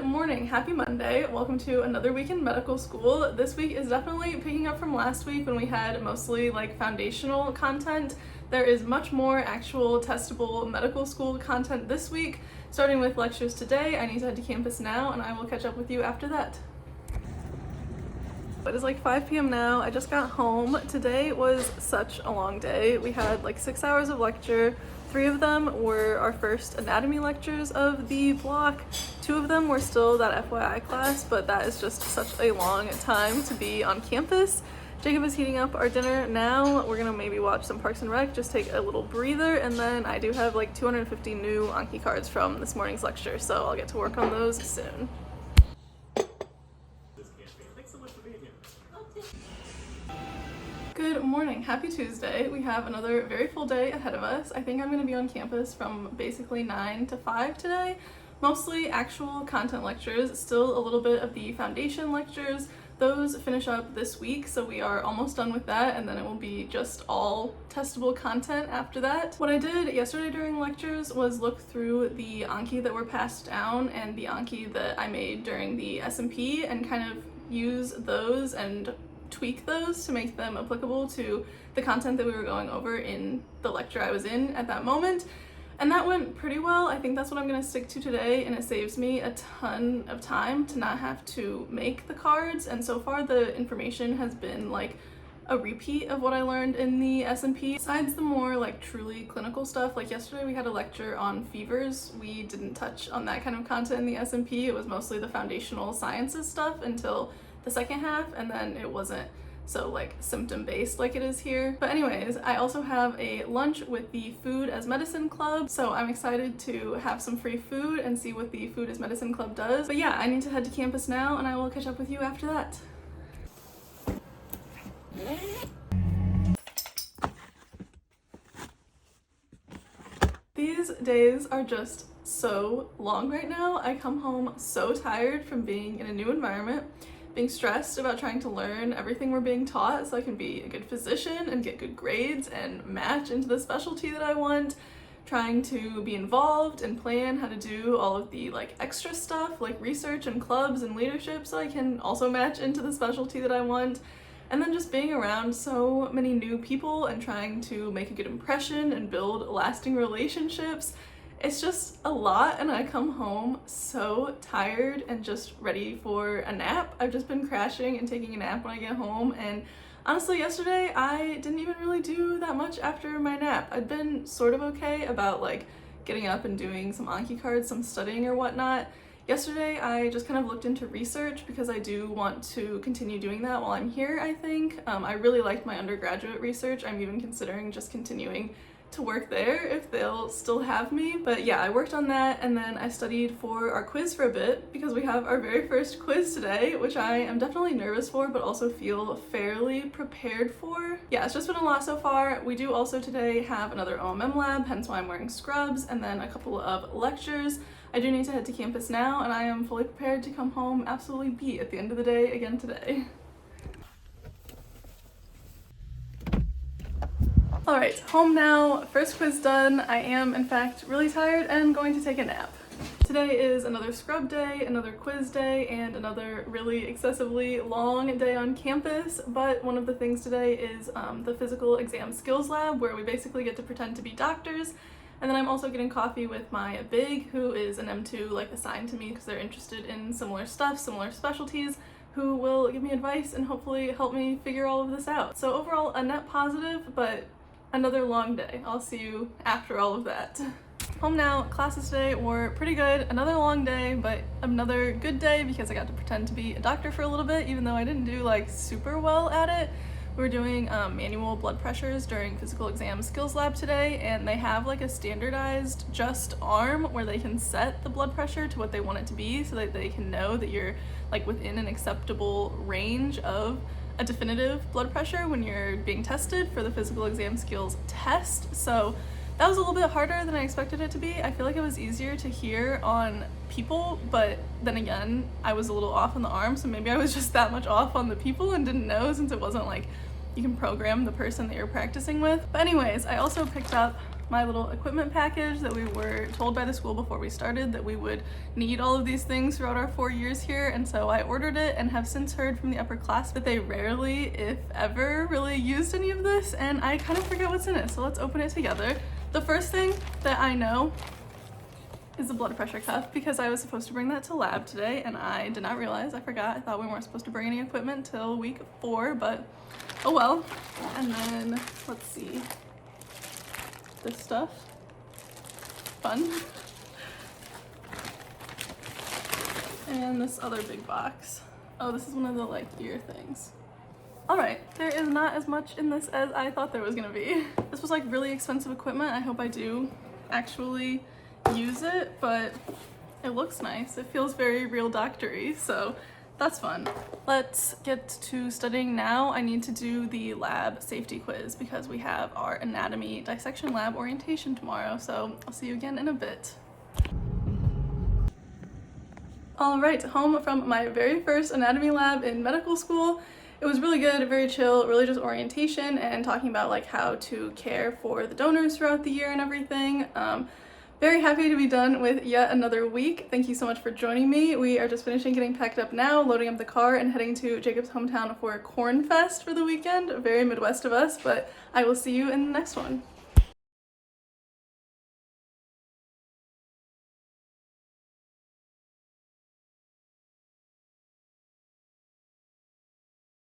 Good morning, happy Monday. Welcome to another week in medical school. This week is definitely picking up from last week when we had mostly like foundational content. There is much more actual testable medical school content this week. Starting with lectures today, I need to head to campus now and I will catch up with you after that. It is like 5 p.m. now. I just got home. Today was such a long day. We had like 6 hours of lecture. 3 of them were our first anatomy lectures of the block. 2 of them were still that FYI class, but that is just such a long time to be on campus. Jacob is heating up our dinner now. We're gonna maybe watch some Parks and Rec, just take a little breather, and then I do have like 250 new Anki cards from this morning's lecture, so I'll get to work on those soon. Good morning, happy Tuesday. We have another very full day ahead of us. I think I'm gonna be on campus from basically 9 to 5 today. Mostly actual content lectures, still a little bit of the foundation lectures. Those finish up this week, so we are almost done with that, and then it will be just all testable content after that. What I did yesterday during lectures was look through the Anki that were passed down and the Anki that I made during the SMP and kind of use those and tweak those to make them applicable to the content that we were going over in the lecture I was in at that moment. And that went pretty well. I think that's what I'm gonna stick to today, and it saves me a ton of time to not have to make the cards. And so far the information has been like a repeat of what I learned in the SMP. Besides the more like truly clinical stuff, like yesterday we had a lecture on fevers. We didn't touch on that kind of content in the SMP. It was mostly the foundational sciences stuff until the second half, and then it wasn't so like symptom based like it is here. But anyways, I also have a lunch with the Food as Medicine Club, so I'm excited to have some free food and see what the Food as Medicine Club does. But yeah, I need to head to campus now and I will catch up with you after that. These days are just so long right now. I come home so tired from being in a new environment, being stressed about trying to learn everything we're being taught so I can be a good physician and get good grades and match into the specialty that I want, trying to be involved and plan how to do all of the like extra stuff like research and clubs and leadership so I can also match into the specialty that I want, and then just being around so many new people and trying to make a good impression and build lasting relationships. It's just a lot, and I come home so tired and just ready for a nap. I've just been crashing and taking a nap when I get home, and honestly yesterday I didn't even really do that much after my nap. I'd been sort of okay about like getting up and doing some Anki cards, some studying or whatnot. Yesterday I just kind of looked into research because I do want to continue doing that while I'm here, I think. I really liked my undergraduate research. I'm even considering just continuing to work there if they'll still have me. But yeah, I worked on that, and then I studied for our quiz for a bit because we have our very first quiz today, which I am definitely nervous for but also feel fairly prepared for. Yeah, it's just been a lot so far. We do also today have another OMM lab, hence why I'm wearing scrubs, and then a couple of lectures. I do need to head to campus now, and I am fully prepared to come home absolutely beat at the end of the day again today. Alright, home now, first quiz done. I am in fact really tired and going to take a nap. Today is another scrub day, another quiz day, and another really excessively long day on campus, but one of the things today is the physical exam skills lab where we basically get to pretend to be doctors. And then I'm also getting coffee with my BIG, who is an M2 like assigned to me because they're interested in similar stuff, similar specialties, who will give me advice and hopefully help me figure all of this out. So overall a net positive, but another long day. I'll see you after all of that. Home now, classes today were pretty good. Another long day, but another good day because I got to pretend to be a doctor for a little bit, even though I didn't do like super well at it. We were doing manual blood pressures during physical exam skills lab today, and they have like a standardized just arm where they can set the blood pressure to what they want it to be so that they can know that you're like within an acceptable range of a definitive blood pressure when you're being tested for the physical exam skills test. So that was a little bit harder than I expected it to be. I feel like it was easier to hear on people, but then again, I was a little off on the arm, so maybe I was just that much off on the people and didn't know, since it wasn't like you can program the person that you're practicing with. But anyways, I also picked up my little equipment package that we were told by the school before we started that we would need all of these things throughout our 4 years here, and so I ordered it and have since heard from the upper class that they rarely, if ever, really used any of this, and I kind of forget what's in it, so let's open it together. The first thing that I know is the blood pressure cuff, because I was supposed to bring that to lab today and I did not realize. I forgot. I thought we weren't supposed to bring any equipment till week 4, but oh well. And then let's see, this stuff, fun. And this other big box. Oh, this is one of the like ear things. All right, there is not as much in this as I thought there was gonna be. This was like really expensive equipment. I hope I do actually use it, but it looks nice. It feels very real doctor-y, so that's fun. Let's get to studying now. I need to do the lab safety quiz because we have our anatomy dissection lab orientation tomorrow, so I'll see you again in a bit. All right, home from my very first anatomy lab in medical school. It was really good, very chill, really just orientation and talking about like how to care for the donors throughout the year and everything. Very happy to be done with yet another week. Thank you so much for joining me. We are just finishing getting packed up now, loading up the car and heading to Jacob's hometown for Corn Fest for the weekend. Very Midwest of us, but I will see you in the next one.